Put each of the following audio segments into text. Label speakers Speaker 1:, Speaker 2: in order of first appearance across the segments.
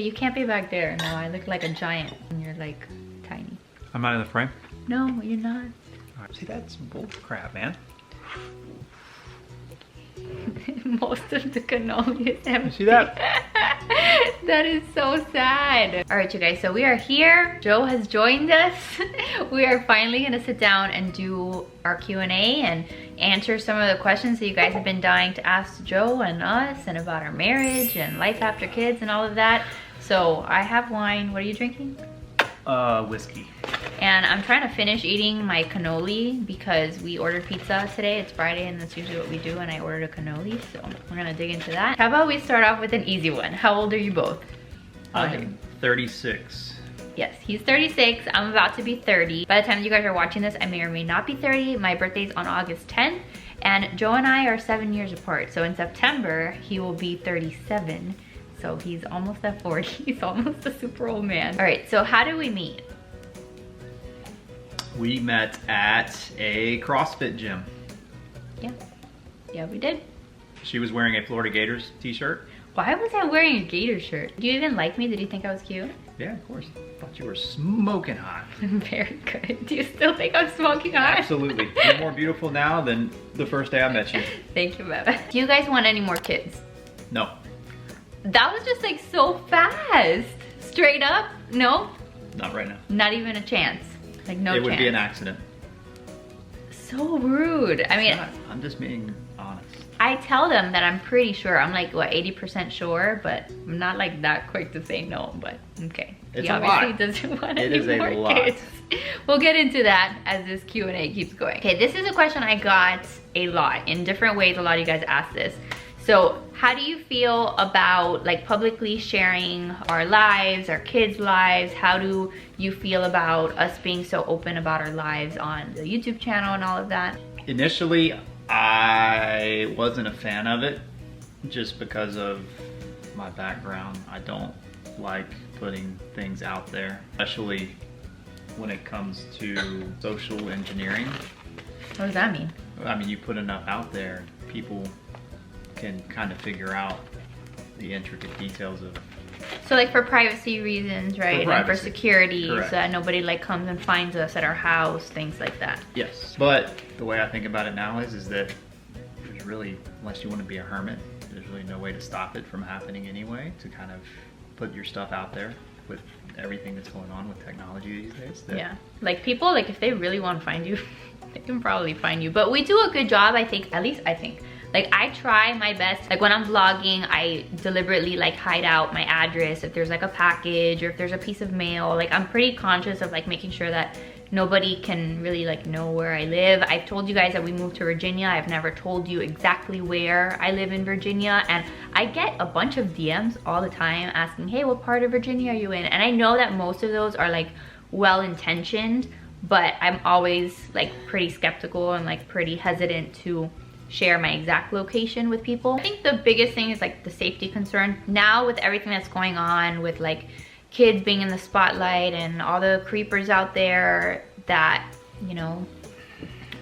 Speaker 1: You can't be back there. No, I look like a giant and you're like tiny.
Speaker 2: I'm not in the frame?
Speaker 1: No, you're not.
Speaker 2: All right. See, that's bull crap, man.
Speaker 1: Most of the cannoli is empty.
Speaker 2: You see that?
Speaker 1: That is so sad. All right, you guys, so we are here. Joe has joined us. We are finally gonna sit down and do our Q&A and answer some of the questions that you guys have been dying to ask Joe and us, and about our marriage and life after kids and all of that. So I have wine. What are you drinking?
Speaker 2: Whiskey.
Speaker 1: And I'm trying to finish eating my cannoli because we ordered pizza today. It's Friday and that's usually what we do, and I ordered a cannoli, so we're gonna dig into that. How about we start off with an easy one? How old are you both?
Speaker 2: I am 36.
Speaker 1: Yes, he's 36. I'm about to be 30. By the time you guys are watching this, I may or may not be 30. My birthday's on August 10th, and Joe and I are 7 years apart. So in September, he will be 37. So he's almost at 40. He's almost a super old man. All right, so how did we meet?
Speaker 2: We met at a CrossFit gym.
Speaker 1: Yeah, we did.
Speaker 2: She was wearing a Florida Gators t-shirt.
Speaker 1: Why was I wearing a gator shirt? Do you even like me? Did you think I was cute?
Speaker 2: Yeah, of course. Thought you were smoking hot.
Speaker 1: Very good. Do you still think I'm smoking hot?
Speaker 2: Absolutely. You're more beautiful now than the first day I met you.
Speaker 1: Thank you, Bella. Do you guys want any more kids?
Speaker 2: No.
Speaker 1: That was just like so fast. Straight up, no?
Speaker 2: Not right now.
Speaker 1: Not even a chance. Like no chance.
Speaker 2: It would be an accident.
Speaker 1: So rude. I mean,
Speaker 2: I'm just being honest.
Speaker 1: I tell them that I'm pretty sure. I'm like, what, 80% sure, but I'm not like that quick to say no, but okay.
Speaker 2: It's
Speaker 1: he
Speaker 2: a
Speaker 1: obviously
Speaker 2: lot.
Speaker 1: doesn't want
Speaker 2: It
Speaker 1: any
Speaker 2: is a
Speaker 1: more
Speaker 2: lot.
Speaker 1: kids. We'll get into that as this Q&A keeps going. Okay, this is a question I got a lot in different ways. A lot of you guys asked this. So how do you feel about like publicly sharing our lives, our kids' lives? How do you feel about us being so open about our lives on the YouTube channel and all of that?
Speaker 2: Initially, I wasn't a fan of it just because of my background. I don't like putting things out there, especially when it comes to social engineering.
Speaker 1: What does that mean?
Speaker 2: I mean, you put enough out there, people can kind of figure out the intricate details of.
Speaker 1: So like for privacy reasons, right?
Speaker 2: For
Speaker 1: and for
Speaker 2: privacy.
Speaker 1: security,
Speaker 2: Correct.
Speaker 1: so that nobody like comes and finds us at our house, things like that.
Speaker 2: Yes. But the way I think about it now is that there's really, unless you want to be a hermit, there's really no way to stop it from happening anyway, to kind of put your stuff out there with everything that's going on with technology these days.
Speaker 1: Yeah, like people, like if they really want to find you, they can probably find you. But we do a good job, I think, at least I think. Like I try my best, like when I'm vlogging, I deliberately like hide out my address if there's like a package or if there's a piece of mail. Like I'm pretty conscious of like making sure that nobody can really like know where I live. I've told you guys that we moved to Virginia. I've never told you exactly where I live in Virginia, and I get a bunch of DMs all the time asking, hey, what part of Virginia are you in? And I know that most of those are like well-intentioned, but I'm always like pretty skeptical and like pretty hesitant to share my exact location with people. I think the biggest thing is like the safety concern. Now with everything that's going on with like kids being in the spotlight and all the creepers out there that, you know,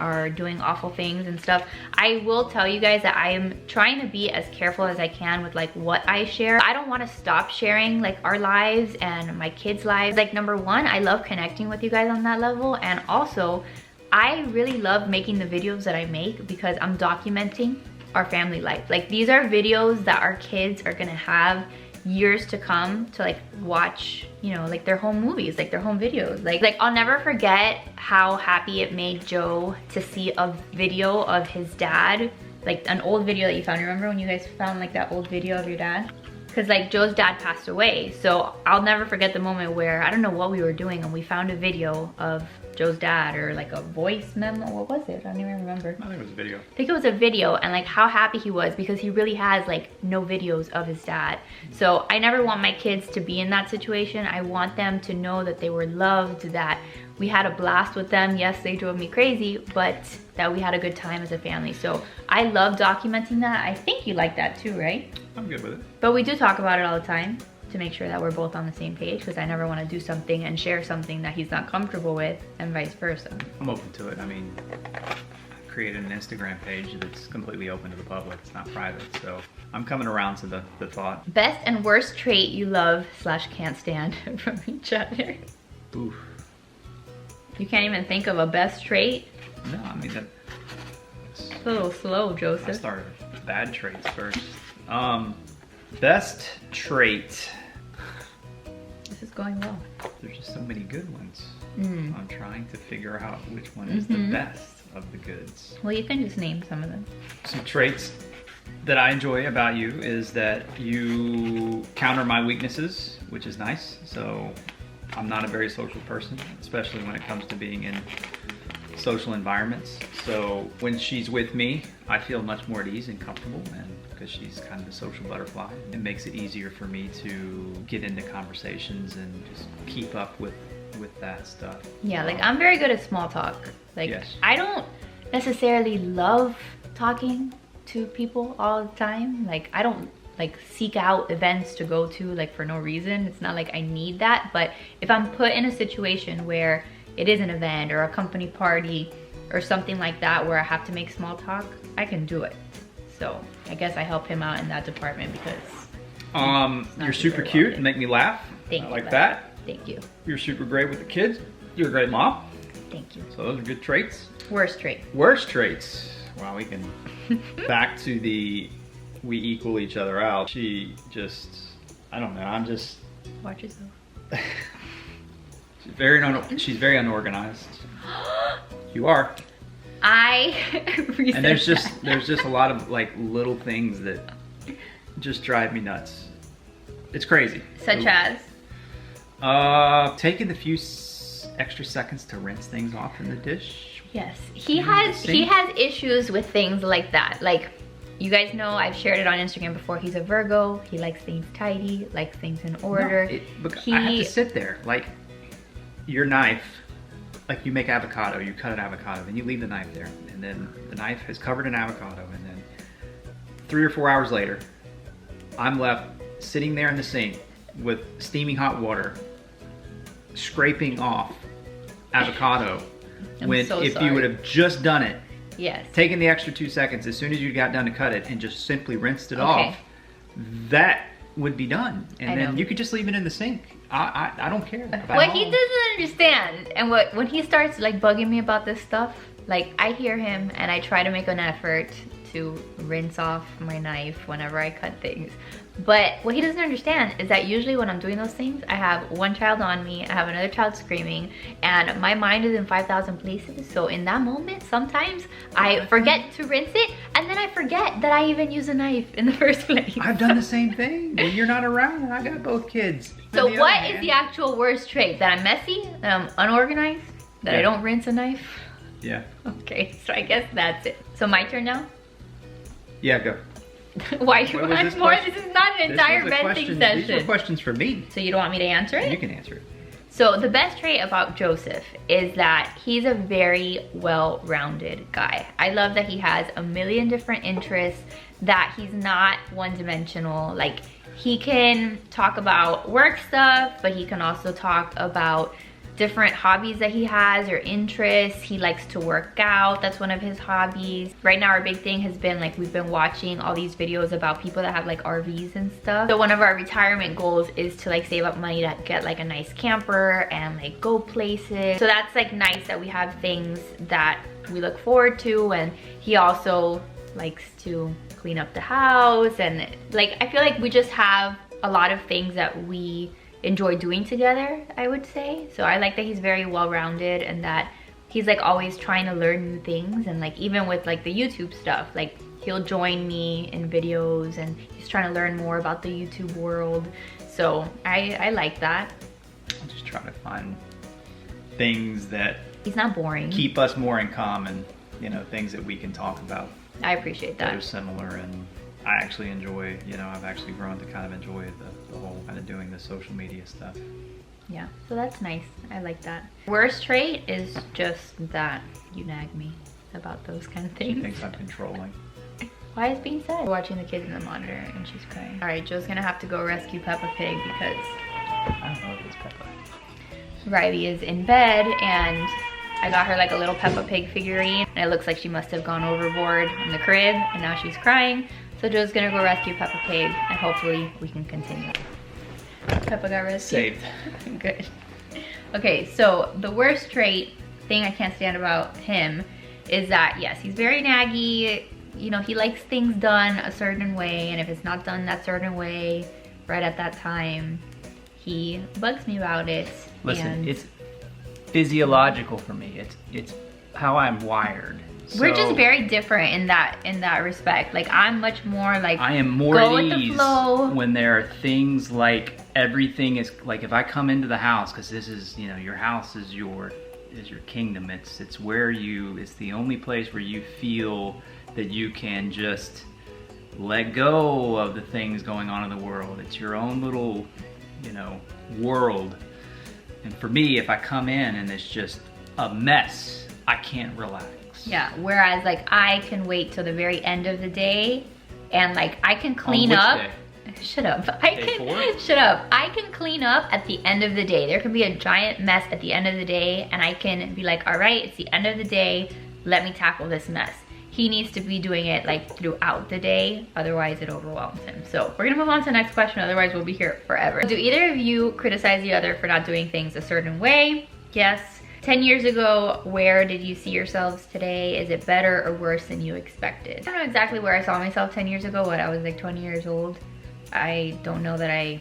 Speaker 1: are doing awful things and stuff, I will tell you guys that I am trying to be as careful as I can with like what I share. I don't want to stop sharing like our lives and my kids' lives. Like number one, I love connecting with you guys on that level, and also I really love making the videos that I make because I'm documenting our family life. Like these are videos that our kids are gonna have years to come to like watch, you know, like their home movies, like their home videos. Like I'll never forget how happy it made Joe to see a video of his dad, like an old video that you found. Remember when you guys found like that old video of your dad? Because like Joe's dad passed away. So I'll never forget the moment where, I don't know what we were doing, and we found a video of Joe's dad, or like a voice memo. What was it? I don't even remember.
Speaker 2: I think it was a video.
Speaker 1: I think it was a video, and like how happy he was because he really has like no videos of his dad. So I never want my kids to be in that situation. I want them to know that they were loved, that we had a blast with them. Yes, they drove me crazy, but that we had a good time as a family. So I love documenting that. I think you like that too, right?
Speaker 2: I'm good with it.
Speaker 1: But we do talk about it all the time to make sure that we're both on the same page, because I never want to do something and share something that he's not comfortable with, and vice versa.
Speaker 2: I'm open to it. I mean, created an Instagram page that's completely open to the public. It's not private, so I'm coming around to the thought.
Speaker 1: Best and worst trait you love / can't stand from each other.
Speaker 2: Oof.
Speaker 1: You can't even think of a best trait?
Speaker 2: No, I mean,
Speaker 1: It's a little slow, Joseph.
Speaker 2: I started with bad traits first. Best trait.
Speaker 1: This is going well.
Speaker 2: There's just so many good ones.
Speaker 1: Mm.
Speaker 2: I'm trying to figure out which one is the best of the goods.
Speaker 1: Well, you can just name some of them.
Speaker 2: Some traits that I enjoy about you is that you counter my weaknesses, which is nice. So I'm not a very social person, especially when it comes to being in social environments. So when she's with me, I feel much more at ease and comfortable, and because she's kind of a social butterfly, it makes it easier for me to get into conversations and just keep up with that stuff.
Speaker 1: Yeah, like I'm very good at small talk. Like
Speaker 2: Yes.
Speaker 1: I don't necessarily love talking to people all the time. Like I don't like seek out events to go to like for no reason. It's not like I need that, but if I'm put in a situation where it is an event or a company party or something like that where I have to make small talk, I can do it. So I guess I help him out in that department because
Speaker 2: you're super cute and make me laugh.
Speaker 1: Thank
Speaker 2: I
Speaker 1: you,
Speaker 2: like
Speaker 1: buddy.
Speaker 2: that.
Speaker 1: Thank you.
Speaker 2: You're super great with the kids. You're a great mom.
Speaker 1: Thank you.
Speaker 2: So those are good traits.
Speaker 1: Worst trait.
Speaker 2: Worst traits. Well, we can back to the we equal each other out. She just, I don't know. I'm just.
Speaker 1: Watch yourself.
Speaker 2: She's very unorganized. You are.
Speaker 1: I
Speaker 2: And there's just a lot of like little things that just drive me nuts. It's crazy.
Speaker 1: Such as?
Speaker 2: Taking the few extra seconds to rinse things off in the dish.
Speaker 1: Yes, he has issues with things like that. Like, you guys know I've shared it on Instagram before. He's a Virgo. He likes things tidy, likes things in order.
Speaker 2: No, I have to sit there. Like, your knife, like you make avocado, you cut an avocado, and you leave the knife there, and then the knife is covered in avocado, and then 3 or 4 hours later, I'm left sitting there in the sink with steaming hot water, scraping off avocado. If you would have just done it,
Speaker 1: yes,
Speaker 2: taken the extra 2 seconds as soon as you got done to cut it and just simply rinsed it off, that would be done, and then you could just leave it in the sink. I don't care about
Speaker 1: what he doesn't understand, and when he starts like bugging me about this stuff, like I hear him and I try to make an effort to rinse off my knife whenever I cut things. But what he doesn't understand is that usually when I'm doing those things, I have one child on me, I have another child screaming, and my mind is in 5,000 places. So in that moment, sometimes I forget to rinse it, and then I forget that I even use a knife in the first place.
Speaker 2: I've done the same thing. When you're not around, and I got both kids.
Speaker 1: So what is the actual worst trait? That I'm messy, that I'm unorganized, that I don't rinse a knife?
Speaker 2: Yeah.
Speaker 1: Okay, so I guess that's it. So my turn now?
Speaker 2: Yeah, go.
Speaker 1: Why do you want more? This is not an entire venting session.
Speaker 2: These were questions for me.
Speaker 1: So you don't want me to answer it?
Speaker 2: You can answer it.
Speaker 1: So the best trait about Joseph is that he's a very well-rounded guy. I love that he has a million different interests, that he's not one-dimensional. Like, he can talk about work stuff, but he can also talk about different hobbies that he has or interests. He likes to work out. That's one of his hobbies. Right now our big thing has been like, we've been watching all these videos about people that have like RVs and stuff. So one of our retirement goals is to like save up money to get like a nice camper and like go places. So that's like nice that we have things that we look forward to, and he also likes to clean up the house, and like I feel like we just have a lot of things that we enjoy doing together, I would say. So I like that he's very well-rounded, and that he's like always trying to learn new things, and like even with like the YouTube stuff, like he'll join me in videos and he's trying to learn more about the YouTube world. So I like that.
Speaker 2: I'm just trying to find things that
Speaker 1: he's not boring,
Speaker 2: keep us more in common, you know, things that we can talk about.
Speaker 1: I appreciate that.
Speaker 2: That are similar, and I actually enjoy, you know, I've actually grown to kind of enjoy the whole kind of doing the social media stuff.
Speaker 1: Yeah, so that's nice. I like that. Worst trait is just that you nag me about those kind of things.
Speaker 2: She thinks I'm controlling.
Speaker 1: Why is being said? We're watching the kids in the monitor and she's crying. All right, Joe's gonna have to go rescue Peppa Pig because
Speaker 2: I don't know if it's Peppa.
Speaker 1: Riley is in bed and I got her like a little Peppa Pig figurine, and it looks like she must have gone overboard in the crib, and now she's crying. So Joe's gonna go rescue Peppa Pig, and hopefully we can continue. Peppa got rescued.
Speaker 2: Saved.
Speaker 1: Good. Okay, so the worst thing I can't stand about him is that, yes, he's very naggy. You know, he likes things done a certain way, and if it's not done that certain way right at that time, he bugs me about it.
Speaker 2: Listen, it's physiological for me. It's how I'm wired.
Speaker 1: We're just very different in that respect. Like, I'm much more like,
Speaker 2: I am more
Speaker 1: go
Speaker 2: at
Speaker 1: with the
Speaker 2: ease
Speaker 1: flow.
Speaker 2: when there are things like everything is like, if I come into the house, because this is, you know, your house is your kingdom. It's where it's the only place where you feel that you can just let go of the things going on in the world. It's your own little, you know, world. And for me, if I come in and it's just a mess, I can't relax.
Speaker 1: Yeah, whereas like I can wait till the very end of the day, and like I can clean up.
Speaker 2: Day?
Speaker 1: Shut up. Shut up. I can clean up at the end of the day. There can be a giant mess at the end of the day, and I can be like, all right, it's the end of the day. Let me tackle this mess. He needs to be doing it like throughout the day, otherwise it overwhelms him. So we're gonna move on to the next question, otherwise we'll be here forever. Do either of you criticize the other for not doing things a certain way? Yes. 10 years ago, where did you see yourselves today? Is it better or worse than you expected? I don't know exactly where I saw myself 10 years ago. I was like 20 years old. I don't know that I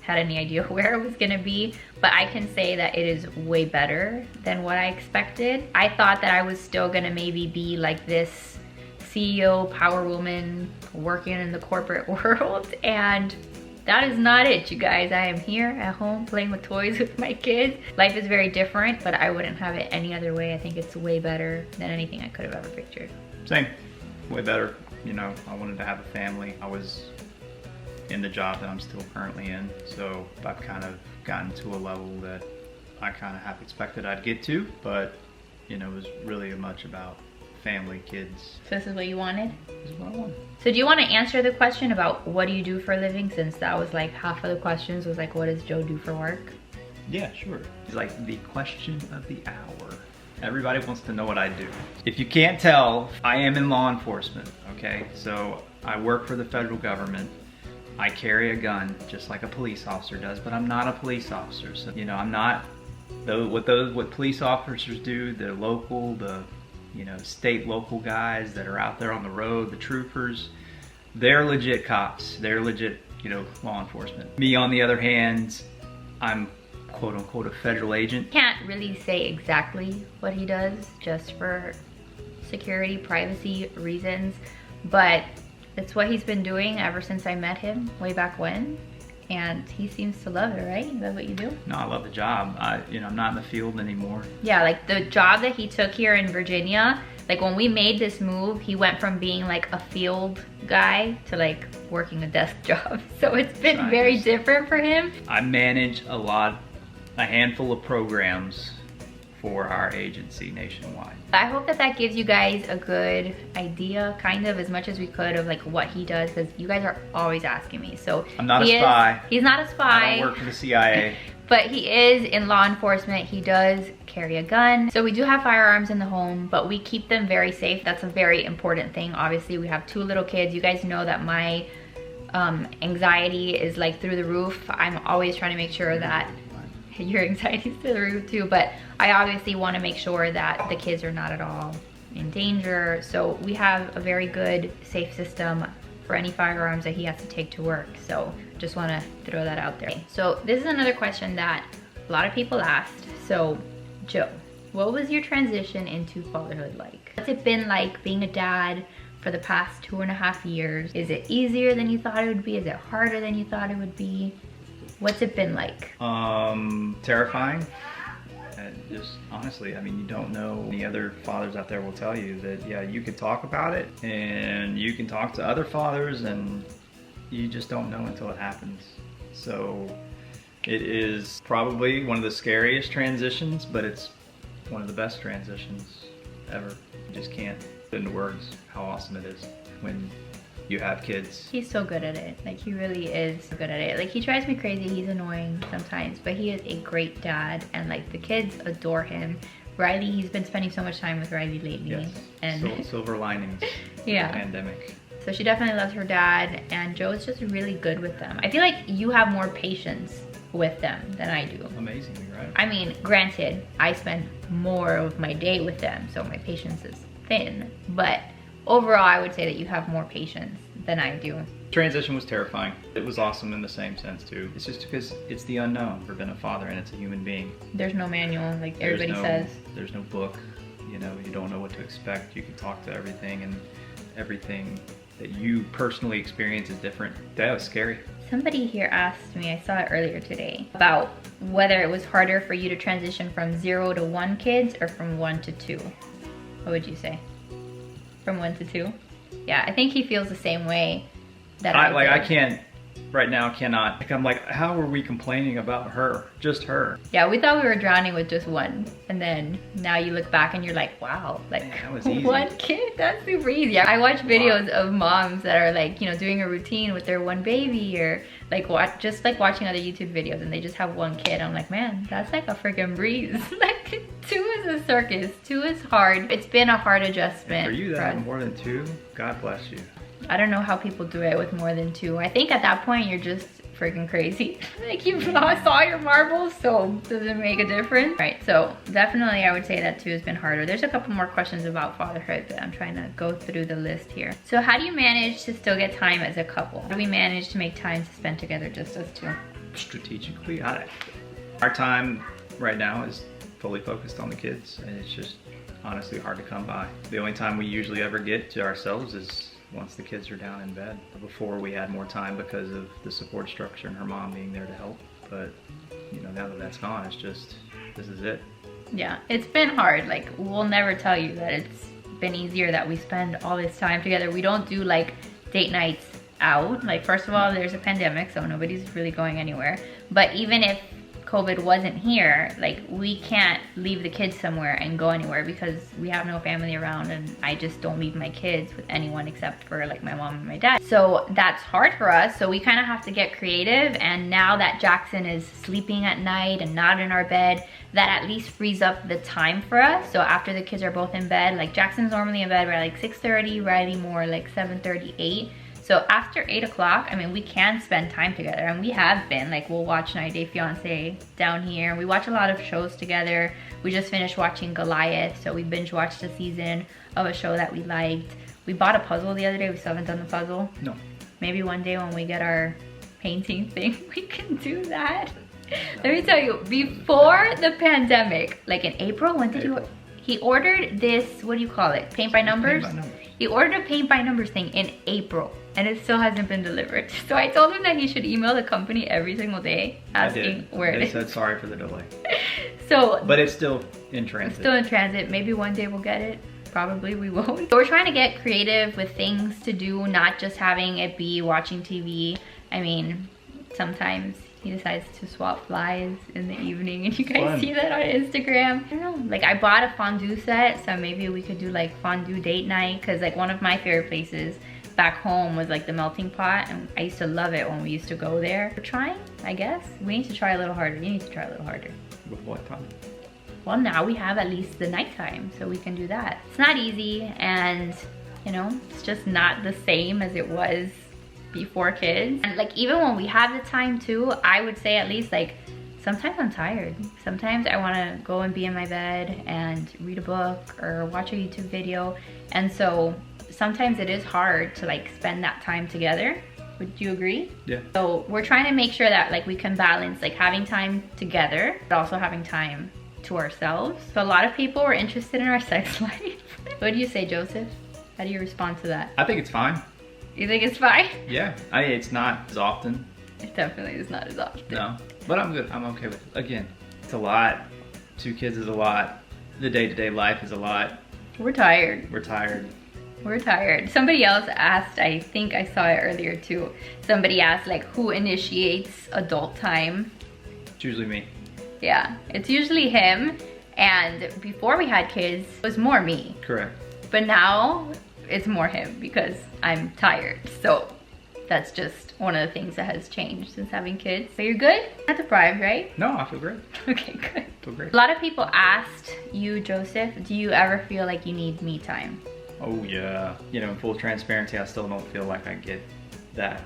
Speaker 1: had any idea where I was gonna be, but I can say that it is way better than what I expected. I thought that I was still gonna maybe be like this CEO power woman working in the corporate world, and that is not it, you guys. I am here at home playing with toys with my kids. Life is very different, but I wouldn't have it any other way. I think it's way better than anything I could have ever pictured.
Speaker 2: Same, way better. You know, I wanted to have a family. I was in the job that I'm still currently in, so I've kind of gotten to a level that I kind of half expected I'd get to, but you know, it was really much about family, kids.
Speaker 1: So this is what you wanted?
Speaker 2: This is what I wanted.
Speaker 1: So do you want to answer the question about what do you do for a living, since that was like half of the questions was like, what does Joe do for work?
Speaker 2: Yeah, sure. It's like the question of the hour. Everybody wants to know what I do. If you can't tell, I am in law enforcement, okay? So I work for the federal government. I carry a gun just like a police officer does, but I'm not a police officer. So, you know, I'm not what police officers do, the local, you know, state, local guys that are out there on the road, the troopers, they're legit cops. They're legit, you know, law enforcement. Me, on the other hand, I'm quote unquote a federal agent.
Speaker 1: Can't really say exactly what he does just for security, privacy reasons, but it's what he's been doing ever since I met him way back when. And he seems to love it, right? Is that what you do?
Speaker 2: No, I love the job. You know, I'm not in the field anymore.
Speaker 1: Yeah, like the job that he took here in Virginia, like when we made this move, he went from being like a field guy to like working a desk job. So it's been very different for him.
Speaker 2: I manage a handful of programs for our agency nationwide.
Speaker 1: I hope that that gives you guys a good idea, kind of, as much as we could, of like what he does, because you guys are always asking me. So
Speaker 2: I'm not a spy.
Speaker 1: He's not a spy.
Speaker 2: I don't work for the CIA.
Speaker 1: But he is in law enforcement. He does carry a gun. So we do have firearms in the home, but we keep them very safe. That's a very important thing. Obviously, we have 2 little kids. You guys know that my anxiety is like through the roof. I'm always trying to make sure that your anxiety is through the roof too, but I obviously want to make sure that the kids are not at all in danger. So we have a very good safe system for any firearms that he has to take to work. So just want to throw that out there. So this is another question that a lot of people asked. So Joe, what was your transition into fatherhood like? What's it been like being a dad for the past 2.5 years? Is it easier than you thought it would be? Is it harder than you thought it would be? What's it been like?
Speaker 2: Terrifying. And just honestly, I mean, you don't know. Any other fathers out there will tell you that, yeah, you can talk about it and you can talk to other fathers, and you just don't know until it happens. So it is probably one of the scariest transitions, but it's one of the best transitions ever. You just can't put into words how awesome it is when you have kids.
Speaker 1: He's so good at it. Like, he really is good at it. Like, he drives me crazy. He's annoying sometimes, but he is a great dad, and like the kids adore him. Riley, he's been spending so much time with Riley lately.
Speaker 2: Yes.
Speaker 1: And
Speaker 2: Silver linings.
Speaker 1: yeah.
Speaker 2: Of the pandemic.
Speaker 1: So she definitely loves her dad, and Joe's just really good with them. I feel like you have more patience with them than I do.
Speaker 2: Amazingly, right?
Speaker 1: I mean, granted, I spend more of my day with them, so my patience is thin. But overall, I would say that you have more patience than I do.
Speaker 2: Transition was terrifying. It was awesome in the same sense too. It's just because it's the unknown for being a father, and it's a human being.
Speaker 1: There's no manual, like everybody says.
Speaker 2: There's no book. You know, you don't know what to expect. You can talk to everything, and everything that you personally experience is different. That was scary.
Speaker 1: Somebody here asked me, I saw it earlier today, about whether it was harder for you to transition from 0 to 1 kids or from 1 to 2. What would you say? From 1 to 2? Yeah, I think he feels the same way that I
Speaker 2: like.
Speaker 1: did.
Speaker 2: I can't right now. Cannot. Like, I'm like, how are we complaining about her? Just her.
Speaker 1: Yeah, we thought we were drowning with just one, and then now you look back and you're like, wow, like
Speaker 2: Man, that was easy.
Speaker 1: 1 kid, that's super easy. I watch videos of moms that are like, you know, doing a routine with their 1 baby, or like just like watching other YouTube videos, and they just have 1 kid. I'm like, man, that's like a freaking breeze. Like 2 is a circus. 2 is hard. It's been a hard adjustment.
Speaker 2: And for you, that more than 2, God bless you.
Speaker 1: I don't know how people do it with more than 2. I think at that point you're just freaking crazy. Like you lost all your marbles, so does it make a difference? Right, so definitely I would say that 2 has been harder. There's a couple more questions about fatherhood, but I'm trying to go through the list here. So how do you manage to still get time as a couple? How do we manage to make time to spend together just as 2?
Speaker 2: Strategically, our time right now is fully focused on the kids, and it's just honestly hard to come by. The only time we usually ever get to ourselves is once the kids are down in bed. Before, we had more time because of the support structure and her mom being there to help. But, you know, now that that's gone, it's just, this is it.
Speaker 1: Yeah, it's been hard. Like, we'll never tell you that it's been easier that we spend all this time together. We don't do like date nights out. Like, first of all, there's a pandemic, so nobody's really going anywhere. But even if COVID wasn't here, like, we can't leave the kids somewhere and go anywhere because we have no family around, and I just don't leave my kids with anyone except for like my mom and my dad. So that's hard for us. So we kind of have to get creative, and now that Jackson is sleeping at night and not in our bed, that at least frees up the time for us. So after the kids are both in bed, like Jackson's normally in bed by like 6:30, Riley more like 7:30, 8. So after 8 o'clock, I mean, we can spend time together, and we have been. Like, we'll watch 90 Day Fiance down here. We watch a lot of shows together. We just finished watching Goliath, so we binge watched a season of a show that we liked. We bought a puzzle the other day. We still haven't done the puzzle.
Speaker 2: No.
Speaker 1: Maybe one day when we get our painting thing, we can do that. Let me tell you, before the pandemic, like in April, when did he ordered this, what do you call it? Paint by numbers?
Speaker 2: Paint by numbers.
Speaker 1: He ordered a paint by numbers thing in April, and it still hasn't been delivered. So I told him that he should email the company every single day asking where it is.
Speaker 2: They said sorry for the delay.
Speaker 1: So,
Speaker 2: but it's still in transit.
Speaker 1: It's still in transit. Maybe one day we'll get it. Probably we won't. So we're trying to get creative with things to do, not just having it be watching TV. I mean, sometimes he decides to swap flies in the evening, and you guys see that on Instagram. I don't know, like I bought a fondue set, so maybe we could do like fondue date night, because like one of my favorite places back home was like the Melting Pot, and I used to love it when we used to go there. We're trying, I guess. We need to try a little harder. You need to try a little harder.
Speaker 2: With what time?
Speaker 1: Well, now we have at least the nighttime, so we can do that. It's not easy, and you know, it's just not the same as it was before kids. And like even when we have the time too, I would say at least like sometimes I'm tired. Sometimes I want to go and be in my bed and read a book or watch a YouTube video, and so sometimes it is hard to like spend that time together. Would you agree?
Speaker 2: Yeah. So
Speaker 1: we're trying to make sure that like we can balance like having time together but also having time to ourselves. So a lot of people were interested in our sex life. What do you say, Joseph? How do you respond to that?
Speaker 2: I think it's fine.
Speaker 1: You think it's fine?
Speaker 2: Yeah, I mean, it's not as often.
Speaker 1: It definitely is not as often.
Speaker 2: No, but I'm good. I'm okay with it. Again, it's a lot. 2 kids is a lot. The day-to-day life is a lot.
Speaker 1: We're tired.
Speaker 2: We're tired.
Speaker 1: We're tired. Somebody else asked, I think I saw it earlier too. Somebody asked like who initiates adult time.
Speaker 2: It's usually me.
Speaker 1: Yeah, it's usually him. And before we had kids, it was more me.
Speaker 2: Correct.
Speaker 1: But now it's more him because I'm tired. So that's just one of the things that has changed since having kids. So you're good? Not deprived, right?
Speaker 2: No, I feel great.
Speaker 1: Okay, good.
Speaker 2: feel great.
Speaker 1: A lot of people asked you, Joseph, do you ever feel like you need me time?
Speaker 2: Oh yeah. You know, in full transparency, I still don't feel like I get that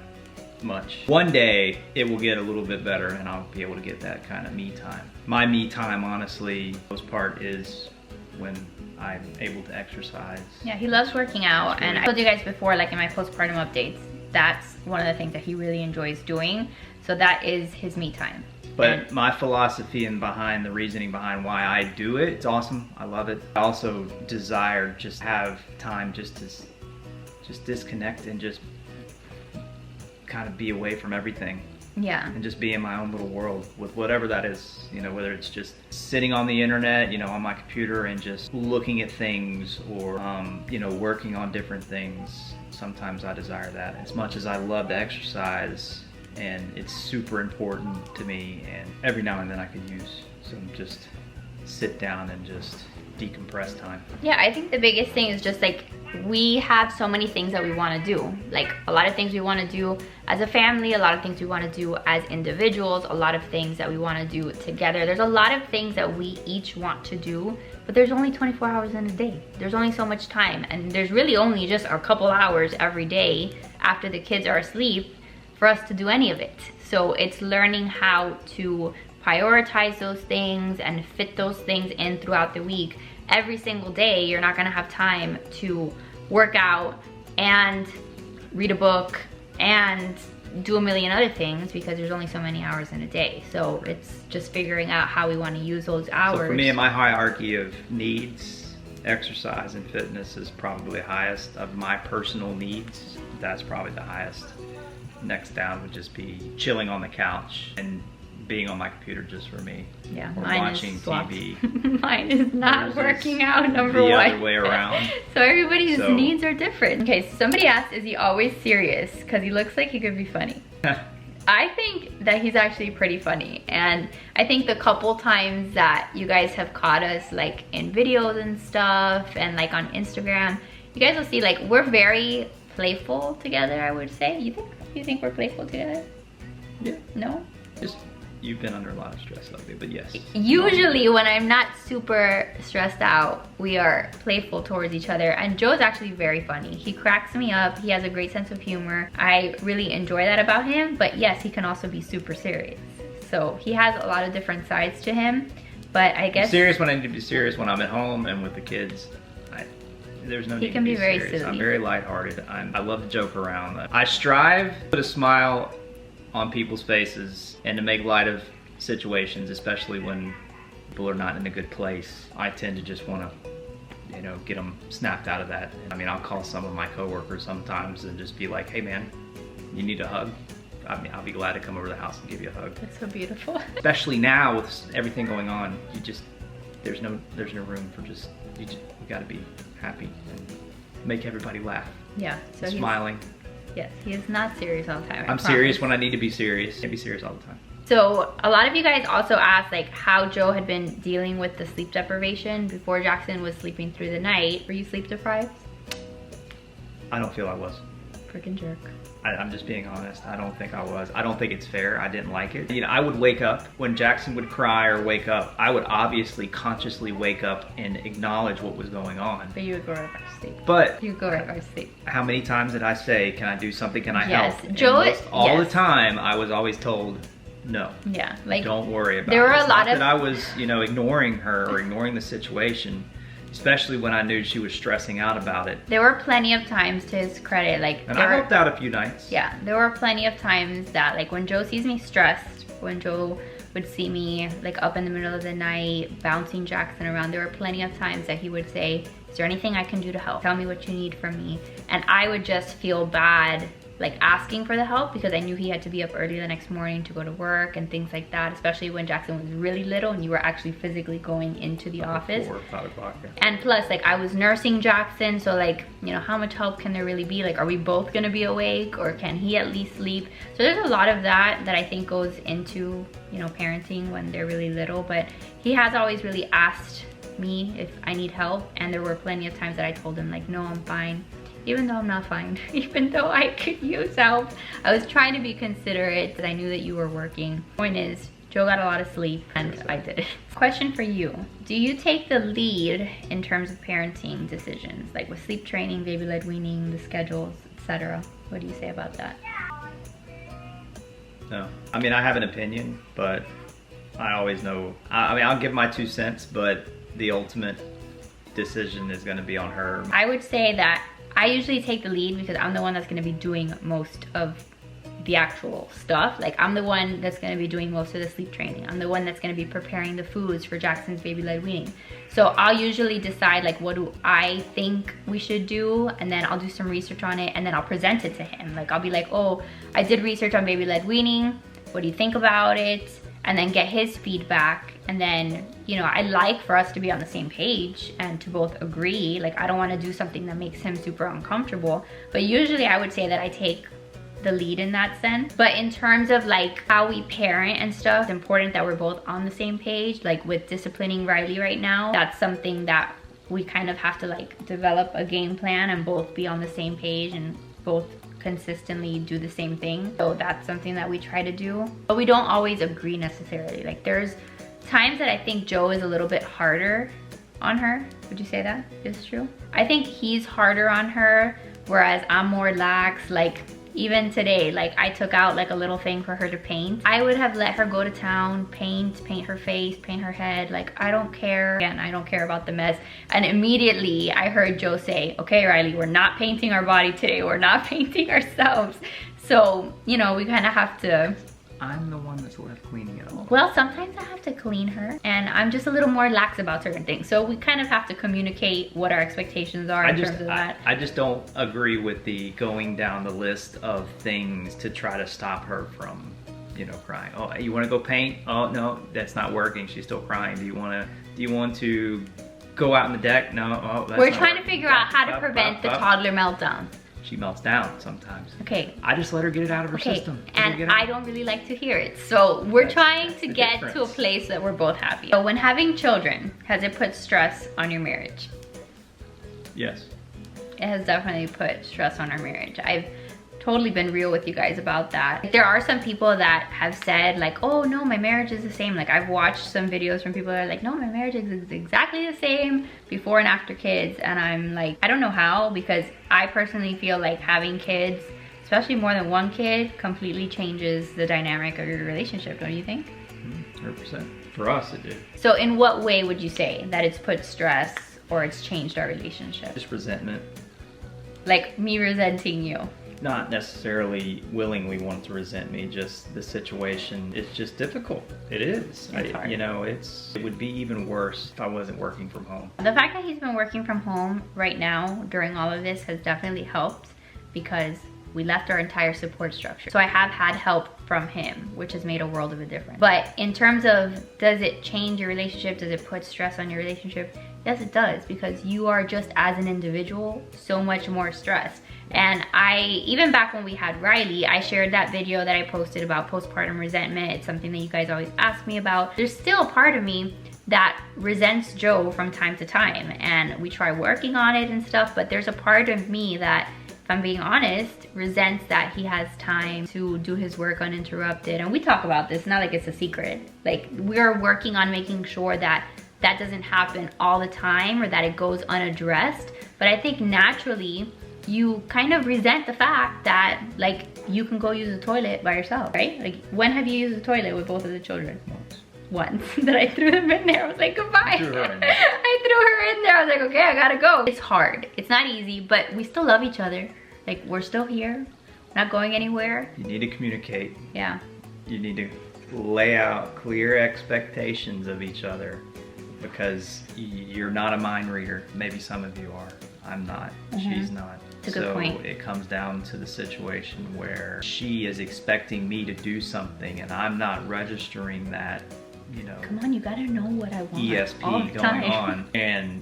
Speaker 2: much. One day it will get a little bit better and I'll be able to get that kind of me time. My me time, honestly, the most part is when I'm able to exercise.
Speaker 1: Yeah, he loves working out, and I told you guys before, like in my postpartum updates, that's one of the things that he really enjoys doing. So that is his me time.
Speaker 2: But my philosophy and behind the reasoning behind why I do it, it's awesome. I love it. I also desire just have time just to disconnect and just kind of be away from everything.
Speaker 1: Yeah.
Speaker 2: And just be in my own little world with whatever that is, you know, whether it's just sitting on the internet, you know, on my computer and just looking at things or, you know, working on different things. Sometimes I desire that. As much as I love to exercise and it's super important to me, and every now and then I could use some just sit down and just decompress time.
Speaker 1: Yeah, I think the biggest thing is just like, we have so many things that we want to do. Like a lot of things we want to do as a family, a lot of things we want to do as individuals, a lot of things that we want to do together. There's a lot of things that we each want to do, but there's only 24 hours in a day. There's only so much time, and there's really only just a couple hours every day after the kids are asleep for us to do any of it. So it's learning how to prioritize those things and fit those things in throughout the week. Every single day, you're not gonna have time to work out and read a book and do a million other things because there's only so many hours in a day. So it's just figuring out how we want to use those hours.
Speaker 2: So for me, in my hierarchy of needs, exercise and fitness is probably the highest of my personal needs. That's probably the highest. Next down would just be chilling on the couch and being on my computer just for me.
Speaker 1: Yeah,
Speaker 2: or
Speaker 1: mine
Speaker 2: watching
Speaker 1: is swapped.
Speaker 2: TV.
Speaker 1: Mine is not
Speaker 2: Yours
Speaker 1: working
Speaker 2: is
Speaker 1: out, number
Speaker 2: the
Speaker 1: one.
Speaker 2: other way around.
Speaker 1: So everybody's needs are different. Okay, so somebody asked, is he always serious? Because he looks like he could be funny. I think that he's actually pretty funny, and I think the couple times that you guys have caught us like in videos and stuff and like on Instagram, you guys will see like we're very playful together, I would say. You think we're playful together?
Speaker 2: Yeah.
Speaker 1: No?
Speaker 2: Just you've been under a lot of stress lately, but yes.
Speaker 1: Usually when I'm not super stressed out, we are playful towards each other, and Joe's actually very funny. He cracks me up. He has a great sense of humor. I really enjoy that about him, but yes, he can also be super serious. So he has a lot of different sides to him, but I guess—
Speaker 2: I'm serious when I need to be serious when I'm at home and with the kids. There's no need to be
Speaker 1: very
Speaker 2: serious.
Speaker 1: silly.
Speaker 2: I'm very lighthearted. I love to joke around. I strive to put a smile on people's faces and to make light of situations, especially when people are not in a good place. I tend to just want to, you know, get them snapped out of that. I mean, I'll call some of my coworkers sometimes and just be like, hey man, you need a hug? I mean, I'll be glad to come over to the house and give you a hug.
Speaker 1: That's so beautiful.
Speaker 2: Especially now with everything going on, there's no room for we gotta be happy and make everybody laugh.
Speaker 1: Yeah, so
Speaker 2: smiling.
Speaker 1: Yes, he is not serious all the time.
Speaker 2: I'm serious when I need to be serious. I can't be serious all the time.
Speaker 1: So a lot of you guys also asked like how Joe had been dealing with the sleep deprivation before Jackson was sleeping through the night. Were you sleep deprived?
Speaker 2: I don't feel I was.
Speaker 1: Freaking jerk.
Speaker 2: I'm just being honest. I don't think I was. I don't think it's fair. I didn't like it. You know, I would wake up when Jackson would cry or wake up. I would obviously consciously wake up and acknowledge what was going on.
Speaker 1: But you would go right back to sleep.
Speaker 2: But
Speaker 1: you would go right back to sleep.
Speaker 2: How many times did I say, "Can I do something? Can I help?"
Speaker 1: Yes, Joe.
Speaker 2: All the time, I was always told, "No."
Speaker 1: Yeah, like
Speaker 2: don't worry about it.
Speaker 1: There were a lot of
Speaker 2: that I was, you know, ignoring her or ignoring the situation. Especially when I knew she was stressing out about it.
Speaker 1: There were plenty of times, to his credit, like—
Speaker 2: And I helped out a few nights.
Speaker 1: Yeah, there were plenty of times that like when Joe sees me stressed, when Joe would see me like up in the middle of the night, bouncing Jackson around, there were plenty of times that he would say, is there anything I can do to help? Tell me what you need from me. And I would just feel bad like asking for the help because I knew he had to be up early the next morning to go to work and things like that, especially when Jackson was really little and you were actually physically going into the office.
Speaker 2: 4 or 5 o'clock.
Speaker 1: And plus, like, I was nursing Jackson, so like, you know, how much help can there really be? Like, are we both gonna be awake, or can he at least sleep? So there's a lot of that I think goes into, you know, parenting when they're really little, but he has always really asked me if I need help, and there were plenty of times that I told him like, no, I'm fine. Even though I'm not fine, even though I could use help. I was trying to be considerate because I knew that you were working. Point is, Joe got a lot of sleep and I didn't. Question for you. Do you take the lead in terms of parenting decisions? Like with sleep training, baby-led weaning, the schedules, etc. What do you say about that?
Speaker 2: No. I mean, I have an opinion, but I always know, I mean, I'll give my 2 cents, but the ultimate decision is gonna be on her.
Speaker 1: I would say that I usually take the lead because I'm the one that's gonna be doing most of the actual stuff. Like I'm the one that's gonna be doing most of the sleep training. I'm the one that's gonna be preparing the foods for Jackson's baby-led weaning. So I'll usually decide like what do I think we should do, and then I'll do some research on it, and then I'll present it to him. Like I'll be like, oh, I did research on baby-led weaning. What do you think about it? And then get his feedback. And then, you know, I like for us to be on the same page and to both agree. Like I don't wanna do something that makes him super uncomfortable. But usually I would say that I take the lead in that sense. But in terms of like how we parent and stuff, it's important that we're both on the same page. Like with disciplining Riley right now, that's something that we kind of have to like develop a game plan and both be on the same page and both consistently do the same thing. So that's something that we try to do, but we don't always agree necessarily. Like there's times that I think Joe is a little bit harder on her. Would you say that is true? I think he's harder on her, whereas I'm more lax. Like even today, like I took out like a little thing for her to paint. I would have let her go to town, paint her face, paint her head. Like I don't care. Again, I don't care about the mess. And immediately I heard Joe say, okay, Riley, we're not painting our body today. We're not painting ourselves. So, you know, we kind of have to.
Speaker 2: I'm the one that's left cleaning it all.
Speaker 1: Well, sometimes I have to clean her, and I'm just a little more lax about certain things. So we kind of have to communicate what our expectations are in terms of that.
Speaker 2: I just don't agree with the going down the list of things to try to stop her from, you know, crying. Oh, you want to go paint? Oh no, that's not working. She's still crying. Do you want to go out on the deck? No. Oh, that's
Speaker 1: We're trying to figure out how to prevent the toddler meltdown.
Speaker 2: She melts down sometimes.
Speaker 1: Okay.
Speaker 2: I just let her get it out of her system.
Speaker 1: And I don't really like to hear it. So we're trying to get to a place that we're both happy. So when having children, has it put stress on your marriage?
Speaker 2: Yes.
Speaker 1: It has definitely put stress on our marriage. I've totally been real with you guys about that. There are some people that have said like, oh no, my marriage is the same. Like I've watched some videos from people that are like, no, my marriage is exactly the same before and after kids. And I'm like, I don't know how, because I personally feel like having kids, especially more than one kid, completely changes the dynamic of your relationship, don't you think?
Speaker 2: 100%. For us, it did.
Speaker 1: So in what way would you say that it's put stress or it's changed our relationship?
Speaker 2: Just resentment.
Speaker 1: Like me resenting you.
Speaker 2: Not necessarily willingly want to resent me, just the situation. It's just difficult. It is.
Speaker 1: It's hard.
Speaker 2: You know, it would be even worse if I wasn't working from home.
Speaker 1: The fact that he's been working from home right now during all of this has definitely helped, because we left our entire support structure. So I have had help from him, which has made a world of a difference. But in terms of, does it change your relationship? Does it put stress on your relationship? Yes, it does, because you are just as an individual so much more stressed. And even back when we had Riley, I shared that video that I posted about postpartum resentment. It's something that you guys always ask me about. There's still a part of me that resents Joe from time to time, and we try working on it and stuff, but there's a part of me that, if I'm being honest, resents that he has time to do his work uninterrupted. And we talk about this, not like it's a secret. Like we're working on making sure that that doesn't happen all the time or that it goes unaddressed. But I think naturally, you kind of resent the fact that like you can go use the toilet by yourself, right? Like when have you used the toilet with both of the children? Once. That I threw them in there. I was like, goodbye. I threw her in there. I was like, okay, I gotta go. It's hard. It's not easy, but we still love each other. Like we're still here. We're not going anywhere.
Speaker 2: You need to communicate.
Speaker 1: Yeah.
Speaker 2: You need to lay out clear expectations of each other, because you're not a mind reader. Maybe some of you are. I'm not. She's not.
Speaker 1: That's a good point.
Speaker 2: So it comes down to the situation where she is expecting me to do something and I'm not registering that, you know.
Speaker 1: Come on, you gotta know what I want.
Speaker 2: ESP
Speaker 1: all the
Speaker 2: going
Speaker 1: time.
Speaker 2: on. And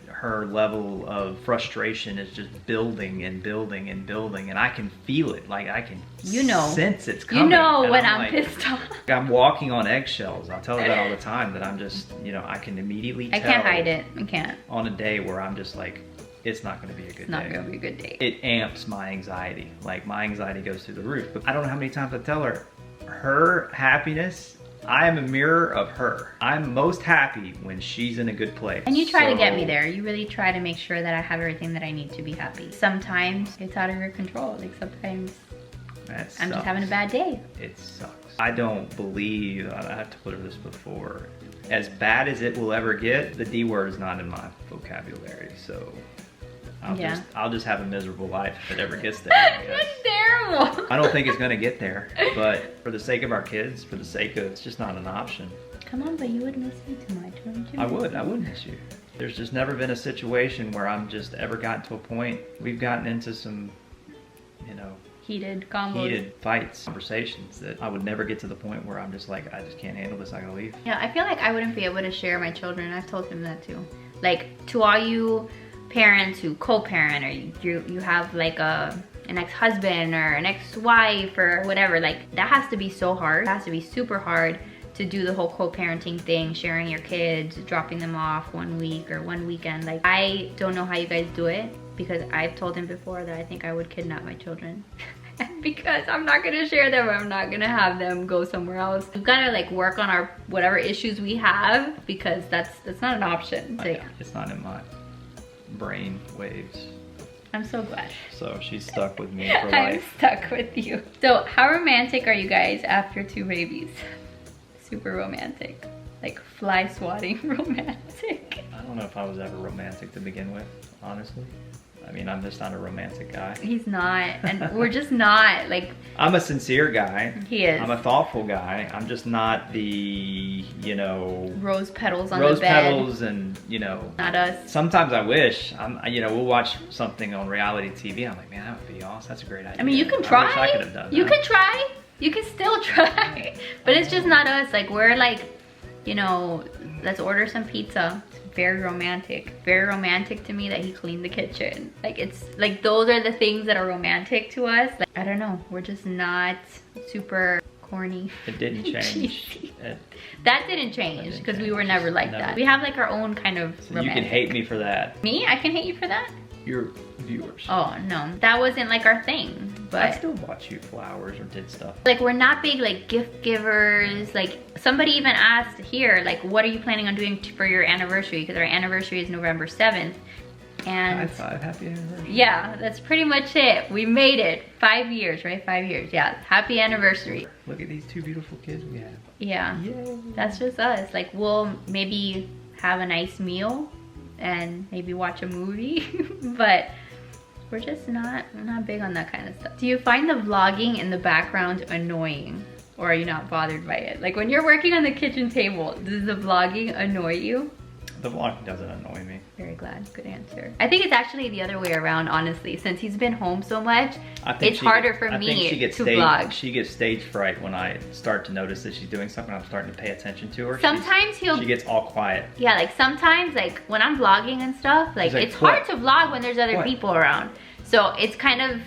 Speaker 2: her level of frustration is just building and building and building, and I can feel it. Like I can sense it's coming.
Speaker 1: You know
Speaker 2: and
Speaker 1: when
Speaker 2: I'm
Speaker 1: like, pissed off.
Speaker 2: I'm walking on eggshells. I'll tell her that all the time, that I'm just, you know, I can immediately tell.
Speaker 1: I can't hide it. I can't.
Speaker 2: On a day where I'm just like, it's not going to be a good day.
Speaker 1: It's not going to be a good day.
Speaker 2: It amps my anxiety. Like my anxiety goes through the roof. But I don't know how many times I tell her, her happiness I am a mirror of her. I'm most happy when she's in a good place.
Speaker 1: And you try to get me there. You really try to make sure that I have everything that I need to be happy. Sometimes it's out of your control. Like sometimes I'm just having a bad day.
Speaker 2: It sucks. I don't believe, I have to put this before, as bad as it will ever get, the D word is not in my vocabulary, so I'll just have a miserable life if it ever gets there.
Speaker 1: That's terrible.
Speaker 2: I don't think it's gonna get there, but for the sake of our kids, for the sake of, it's just not an option.
Speaker 1: Come on, but you would miss me too much, wouldn't you?
Speaker 2: I would miss you. There's just never been a situation where I'm just ever gotten to a point, we've gotten into some, you know,
Speaker 1: heated combos.
Speaker 2: Heated fights, conversations that I would never get to the point where I'm just like, I just can't handle this, I gotta leave.
Speaker 1: Yeah, I feel like I wouldn't be able to share my children. I've told him that too. Like, to all you parents who co-parent, or you have like an ex-husband or an ex-wife or whatever, like that has to be so hard. It has to be super hard to do the whole co-parenting thing, sharing your kids, dropping them off 1 week or one weekend. Like, I don't know how you guys do it, because I've told him before that I think I would kidnap my children. Because I'm not gonna share them, I'm not gonna have them go somewhere else. We've gotta like work on our whatever issues we have, because that's not an option. So, yeah.
Speaker 2: It's not in my brain waves.
Speaker 1: I'm so glad.
Speaker 2: So she's stuck with me for life.
Speaker 1: I'm stuck with you. So how romantic are you guys after 2 babies? Super romantic. Like fly swatting romantic.
Speaker 2: I don't know if I was ever romantic to begin with, honestly. I mean, I'm just not a romantic guy.
Speaker 1: He's not, and we're just not, like...
Speaker 2: I'm a sincere guy.
Speaker 1: He is.
Speaker 2: I'm a thoughtful guy. I'm just not the, you know...
Speaker 1: Rose petals on the
Speaker 2: Rose
Speaker 1: bed.
Speaker 2: petals and, you know...
Speaker 1: Not us.
Speaker 2: Sometimes I wish. You know, we'll watch something on reality TV. I'm like, man, that would be awesome. That's a great idea.
Speaker 1: I mean, you can try.
Speaker 2: I wish I could have done that.
Speaker 1: You can try. You can still try. But it's just not us. Like, we're like, you know, let's order some pizza. Very romantic. Very romantic to me that he cleaned the kitchen. Like, it's like those are the things that are romantic to us. Like, I don't know, we're just not super corny.
Speaker 2: It didn't change.
Speaker 1: That didn't change, because we were never like that. We have like our own kind of
Speaker 2: so
Speaker 1: romantic.
Speaker 2: You can hate me for that.
Speaker 1: Me? I can hate you for that?
Speaker 2: Your viewers.
Speaker 1: Oh no, that wasn't like our thing. But
Speaker 2: I still bought you flowers or did stuff.
Speaker 1: Like, we're not big like gift givers. Like, somebody even asked here, like, what are you planning on doing for your anniversary? Because our anniversary is November 7th. And
Speaker 2: high five, happy anniversary.
Speaker 1: Yeah, that's pretty much it. We made it. 5 years, right? 5 years. Yeah, happy anniversary.
Speaker 2: Look at these 2 beautiful kids we have.
Speaker 1: Yeah.
Speaker 2: Yay.
Speaker 1: That's just us. Like, we'll maybe have a nice meal and maybe watch a movie. But we're just not big on that kind of stuff. Do you find the vlogging in the background annoying, or are you not bothered by it? Like, when you're working on the kitchen table, does the vlogging annoy you?
Speaker 2: The vlogging doesn't annoy me.
Speaker 1: Very glad. Good answer. I think it's actually the other way around, honestly. Since he's been home so much, it's harder for me to vlog.
Speaker 2: She gets stage fright when I start to notice that she's doing something. I'm starting to pay attention to her.
Speaker 1: Sometimes
Speaker 2: she gets all quiet.
Speaker 1: Yeah, like sometimes, like when I'm vlogging and stuff, like it's hard to vlog when there's other people around. So it's kind of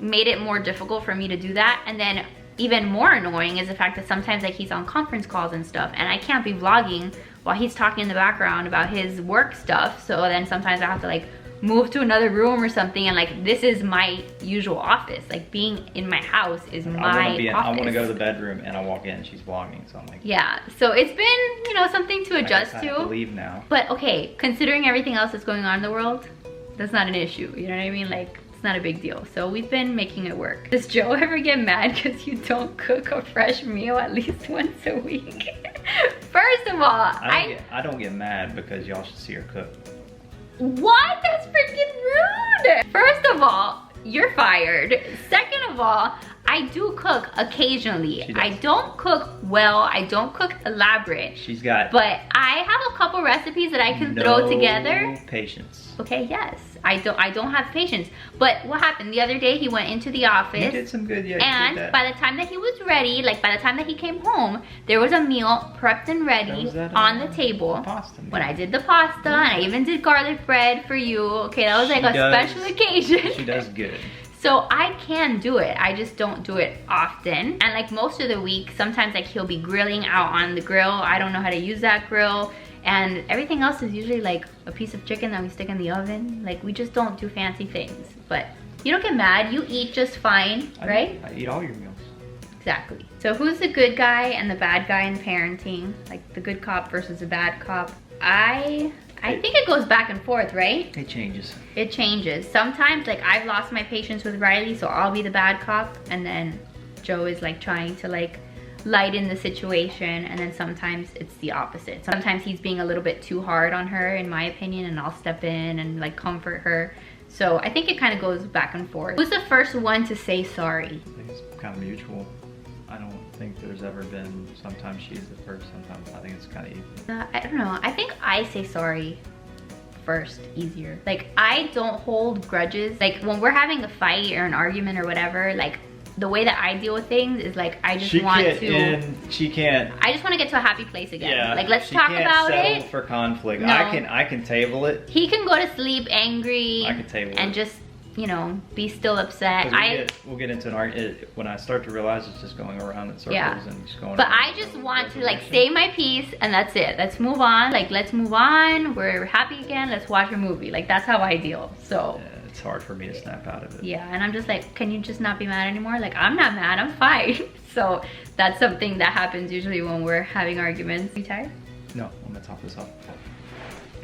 Speaker 1: made it more difficult for me to do that. And then even more annoying is the fact that sometimes like he's on conference calls and stuff, and I can't be vlogging while he's talking in the background about his work stuff. So then sometimes I have to like move to another room or something, and like this is my usual office. Like, being in my house is my office.
Speaker 2: I want to go to the bedroom and I walk in and she's vlogging, so I'm like...
Speaker 1: Yeah, so it's been, you know, something to adjust to.
Speaker 2: I have to leave now.
Speaker 1: But okay, considering everything else that's going on in the world, that's not an issue, you know what I mean? Like, it's not a big deal. So we've been making it work. Does Joe ever get mad because you don't cook a fresh meal at least once a week? First of all,
Speaker 2: I don't get mad because y'all should see her cook.
Speaker 1: What? That's freaking rude. First of all, you're fired. Second of all, I do cook occasionally. I don't cook well. I don't cook elaborate.
Speaker 2: She's got...
Speaker 1: But I have a couple recipes that I can throw together.
Speaker 2: Patience.
Speaker 1: Okay, yes. I don't have patience. But what happened? The other day he went into the office.
Speaker 2: You did some good, yeah.
Speaker 1: And by the time that he was ready, like by the time that he came home, there was a meal prepped and ready on the table.
Speaker 2: Pasta.
Speaker 1: When I did the pasta, and I even did garlic bread for you. Okay, that was like a special occasion.
Speaker 2: She does good.
Speaker 1: So I can do it, I just don't do it often. And like most of the week, sometimes like he'll be grilling out on the grill. I don't know how to use that grill. And everything else is usually like a piece of chicken that we stick in the oven. Like, we just don't do fancy things. But you don't get mad, you eat just fine, right?
Speaker 2: I eat all your meals.
Speaker 1: Exactly. So who's the good guy and the bad guy in parenting? Like the good cop versus the bad cop. I think it goes back and forth, right?
Speaker 2: It changes.
Speaker 1: It changes. Sometimes, like, I've lost my patience with Riley, so I'll be the bad cop, and then Joe is like trying to like lighten the situation, and then sometimes it's the opposite. Sometimes he's being a little bit too hard on her, in my opinion, and I'll step in and like comfort her. So I think it kind of goes back and forth. Who's the first one to say sorry?
Speaker 2: I think it's kind of mutual. I don't think there's ever been, sometimes she's the first, sometimes I think it's kind of easy.
Speaker 1: I don't know. I think I say sorry first, easier. Like, I don't hold grudges. Like, when we're having a fight or an argument or whatever, like, the way that I deal with things is like, I just want to...
Speaker 2: She can't...
Speaker 1: I just want to get to a happy place again.
Speaker 2: Yeah,
Speaker 1: like, let's talk about it.
Speaker 2: She can't settle for conflict.
Speaker 1: No.
Speaker 2: I can table it.
Speaker 1: He can go to sleep angry.
Speaker 2: I can table
Speaker 1: and
Speaker 2: it.
Speaker 1: just, you know, be still upset.
Speaker 2: We'll get into an argument when I start to realize it's just going around in circles and just going.
Speaker 1: But I just want to like say my piece and that's it. Let's move on. Like, let's move on. We're happy again. Let's watch a movie. Like, that's how I deal. So.
Speaker 2: Yeah, it's hard for me to snap out of it.
Speaker 1: Yeah, and I'm just like, can you just not be mad anymore? Like, I'm not mad. I'm fine. So that's something that happens usually when we're having arguments. You tired?
Speaker 2: No, I'm gonna top this off.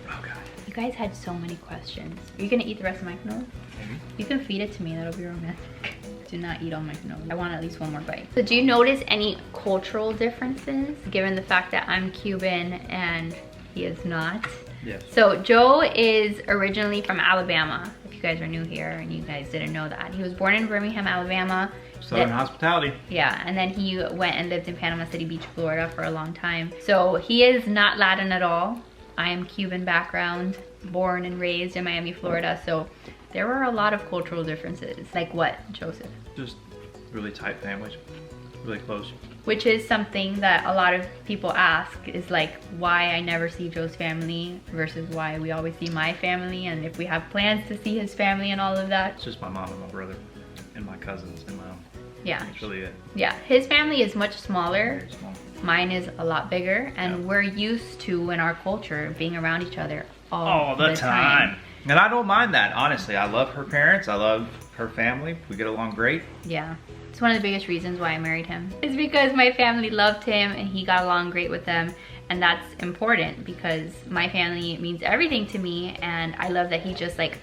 Speaker 2: Oh god.
Speaker 1: You guys had so many questions. Are you gonna eat the rest of my canola?
Speaker 2: Maybe.
Speaker 1: You can feed it to me, that'll be romantic. Do not eat all my canola. I want at least one more bite. So do you notice any cultural differences given the fact that I'm Cuban and he is not?
Speaker 2: Yes.
Speaker 1: So Joe is originally from Alabama, if you guys are new here and you guys didn't know that. He was born in Birmingham, Alabama.
Speaker 2: Southern hospitality.
Speaker 1: Yeah, and then he went and lived in Panama City Beach, Florida for a long time. So he is not Latin at all. I am Cuban background, born and raised in Miami, Florida. So there were a lot of cultural differences. Like what, Joseph?
Speaker 2: Just really tight families, really close.
Speaker 1: Which is something that a lot of people ask, is like why I never see Joe's family versus why we always see my family, and if we have plans to see his family and all of that.
Speaker 2: It's just my mom and my brother and my cousins and my own.
Speaker 1: Yeah.
Speaker 2: That's really it.
Speaker 1: Yeah, his family is much smaller.
Speaker 2: Very small.
Speaker 1: Mine is a lot bigger, and we're used to, in our culture, being around each other all the time.
Speaker 2: And I don't mind that, honestly. I love her parents. I love her family. We get along great.
Speaker 1: Yeah. It's one of the biggest reasons why I married him. It's because my family loved him and he got along great with them. And that's important because my family means everything to me, and I love that he just like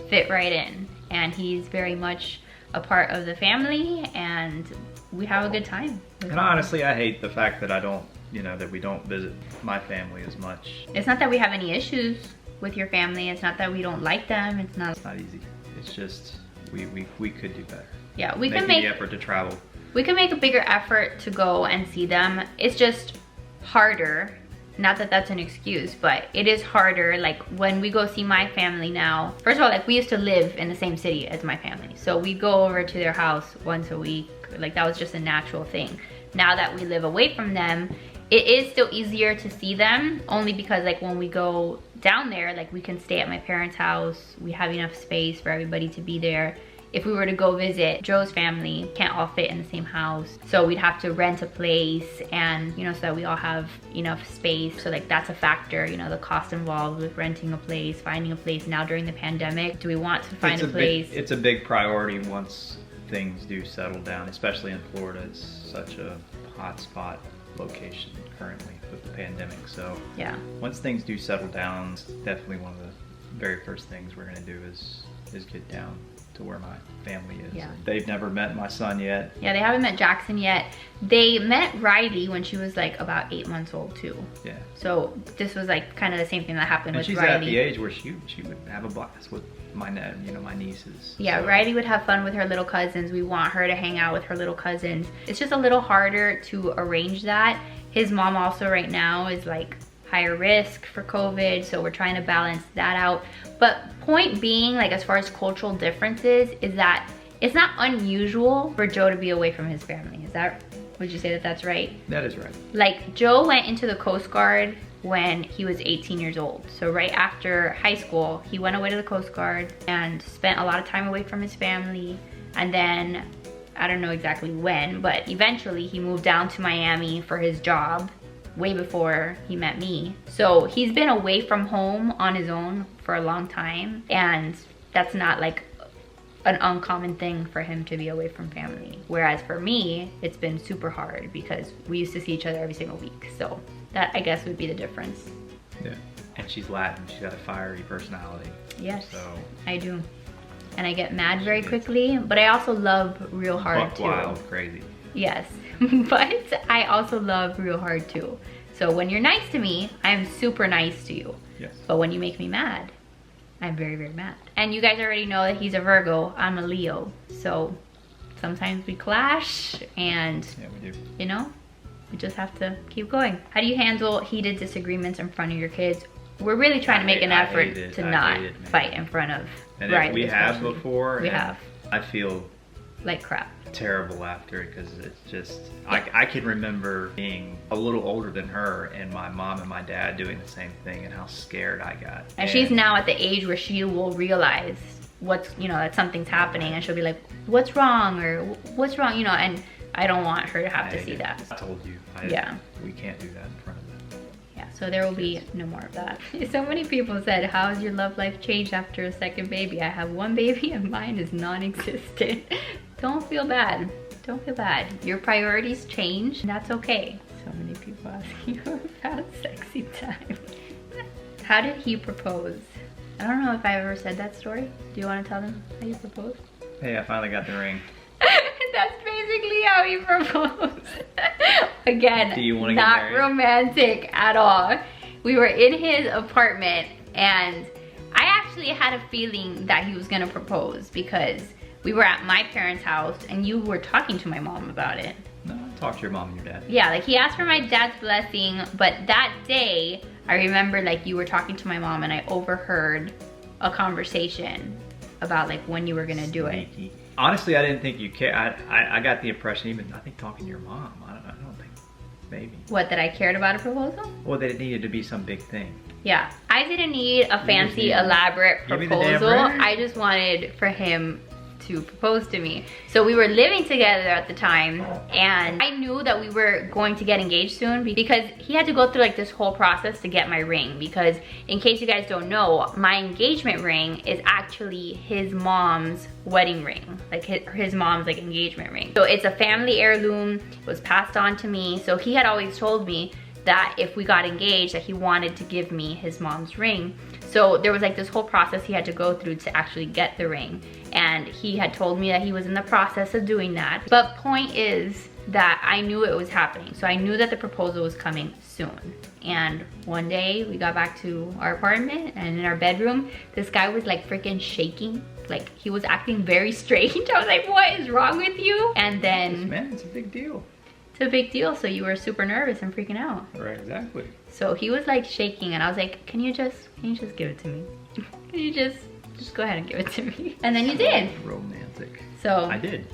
Speaker 1: fit right in. And he's very much a part of the family, and we have a good time.
Speaker 2: And honestly, I hate the fact that I don't, that we don't visit my family as much.
Speaker 1: It's not that we have any issues with your family. It's not that we don't like them. It's not
Speaker 2: easy. It's just we could do better.
Speaker 1: Yeah, we can make
Speaker 2: the effort to travel.
Speaker 1: We can make a bigger effort to go and see them. It's just harder. Not that that's an excuse, but it is harder. Like when we go see my family now, first of all, like we used to live in the same city as my family. So we go over to their house once a week. Like that was just a natural thing. Now that we live away from them, it is still easier to see them, only because like when we go down there, like we can stay at my parents' house. We have enough space for everybody to be there. If we were to go visit Joe's family, can't all fit in the same house. So we'd have to rent a place and, so that we all have enough space. So like that's a factor, the cost involved with renting a place, finding a place now during the pandemic. Do we want to find a place?
Speaker 2: It's a big priority once things do settle down, especially in Florida. It's such a hot spot location currently with the pandemic. So
Speaker 1: yeah,
Speaker 2: once things do settle down, it's definitely one of the very first things we're gonna do is get down to where my family is.
Speaker 1: Yeah.
Speaker 2: They've never met my son yet.
Speaker 1: Yeah, they haven't met Jackson yet. They met Riley when she was like about 8 months old too.
Speaker 2: Yeah.
Speaker 1: So this was like kind of the same thing that happened with
Speaker 2: Riley.
Speaker 1: Riley.
Speaker 2: She's at the age where she would have a blast with my nieces.
Speaker 1: Yeah,
Speaker 2: so.
Speaker 1: Riley would have fun with her little cousins. We want her to hang out with her little cousins. It's just a little harder to arrange that. His mom also right now is like higher risk for COVID, so we're trying to balance that out. But point being, like as far as cultural differences, is that it's not unusual for Joe to be away from his family. Would you say that that's right?
Speaker 2: That is right.
Speaker 1: Like Joe went into the Coast Guard when he was 18 years old. So right after high school, he went away to the Coast Guard and spent a lot of time away from his family. And then, I don't know exactly when, but eventually he moved down to Miami for his job way before he met me. So he's been away from home on his own for a long time, and that's not like an uncommon thing for him to be away from family. Whereas for me, it's been super hard because we used to see each other every single week. So that, I guess, would be the difference.
Speaker 2: Yeah. And she's Latin. She's got a fiery personality.
Speaker 1: Yes,
Speaker 2: so
Speaker 1: I do. And I get mad very quickly, but I also love real hard too.
Speaker 2: Wild, crazy.
Speaker 1: Yes, but I also love real hard too. So when you're nice to me, I'm super nice to you.
Speaker 2: Yes.
Speaker 1: But when you make me mad, I'm very, very mad. And you guys already know that he's a Virgo, I'm a Leo. So sometimes we clash and,
Speaker 2: yeah, we do.
Speaker 1: You know, we just have to keep going. How do you handle heated disagreements in front of your kids? We're really trying to make an effort to not fight in front of Riley.
Speaker 2: And we have before.
Speaker 1: We have.
Speaker 2: I feel
Speaker 1: like crap.
Speaker 2: Terrible after, because it's just, I can remember being a little older than her and my mom and my dad doing the same thing and how scared I got.
Speaker 1: And she's now at the age where she will realize what's, you know, that something's happening, and she'll be like, what's wrong, or what's wrong, you know, and I don't want her to have to see that.
Speaker 2: I told you.
Speaker 1: Yeah.
Speaker 2: We can't do that in front of them.
Speaker 1: Yeah, so there will be no more of that. So many people said, how has your love life changed after a second baby? I have one baby and mine is non-existent. Don't feel bad. Don't feel bad. Your priorities change, and that's okay. So many people asking you about sexy time. How did he propose? I don't know if I ever said that story. Do you want to tell them how you proposed?
Speaker 2: Hey, I finally got the ring.
Speaker 1: That's basically how he proposed. Again,
Speaker 2: do you want to
Speaker 1: not
Speaker 2: get married?
Speaker 1: Romantic at all. We were in his apartment, and I actually had a feeling that he was gonna propose because we were at my parents' house and you were talking to my mom about it.
Speaker 2: No, talk to your mom and your dad.
Speaker 1: Yeah, like he asked for my dad's blessing, but that day I remember like you were talking to my mom and I overheard a conversation about like when you were gonna do it.
Speaker 2: Honestly, I didn't think you cared. I got the impression, even I think talking to your mom, I don't think, maybe.
Speaker 1: What, that I cared about a proposal?
Speaker 2: Well, that it needed to be some big thing.
Speaker 1: Yeah, I didn't need a fancy, elaborate proposal. I just wanted for him to propose to me. So we were living together at the time, and I knew that we were going to get engaged soon because he had to go through like this whole process to get my ring, because in case you guys don't know, my engagement ring is actually his mom's wedding ring, like his mom's like engagement ring. So it's a family heirloom. It was passed on to me. So he had always told me that if we got engaged, that he wanted to give me his mom's ring. So there was like this whole process he had to go through to actually get the ring. And he had told me that he was in the process of doing that. But point is that I knew it was happening. So I knew that the proposal was coming soon. And one day we got back to our apartment, and in our bedroom, this guy was like freaking shaking. Like he was acting very strange. I was like, what is wrong with you? And then,
Speaker 2: man, it's a big deal.
Speaker 1: It's a big deal, so you were super nervous and freaking out.
Speaker 2: Right, exactly.
Speaker 1: So he was like shaking, and I was like, can you just give it to me? Can you just go ahead and give it to me? And then you did.
Speaker 2: Romantic.
Speaker 1: So
Speaker 2: I did.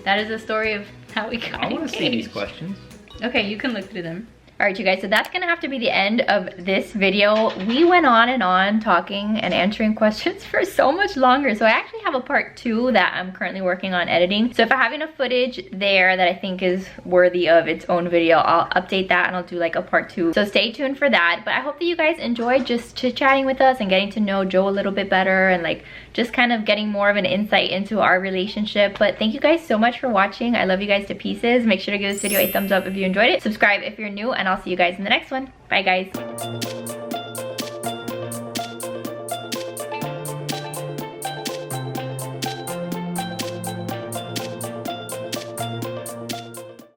Speaker 1: That is the story of how we got engaged.
Speaker 2: I want to see these questions.
Speaker 1: Okay, you can look through them. All right, you guys, so that's gonna have to be the end of this video. We went on and on talking and answering questions for so much longer. So I actually have a part 2 that I'm currently working on editing. So if I have enough footage there that I think is worthy of its own video, I'll update that and I'll do like a part 2. So stay tuned for that. But I hope that you guys enjoyed just chit-chatting with us and getting to know Joe a little bit better, and like just kind of getting more of an insight into our relationship. But thank you guys so much for watching. I love you guys to pieces. Make sure to give this video a thumbs up if you enjoyed it. Subscribe if you're new, and I'll see you guys in the next one. Bye, guys.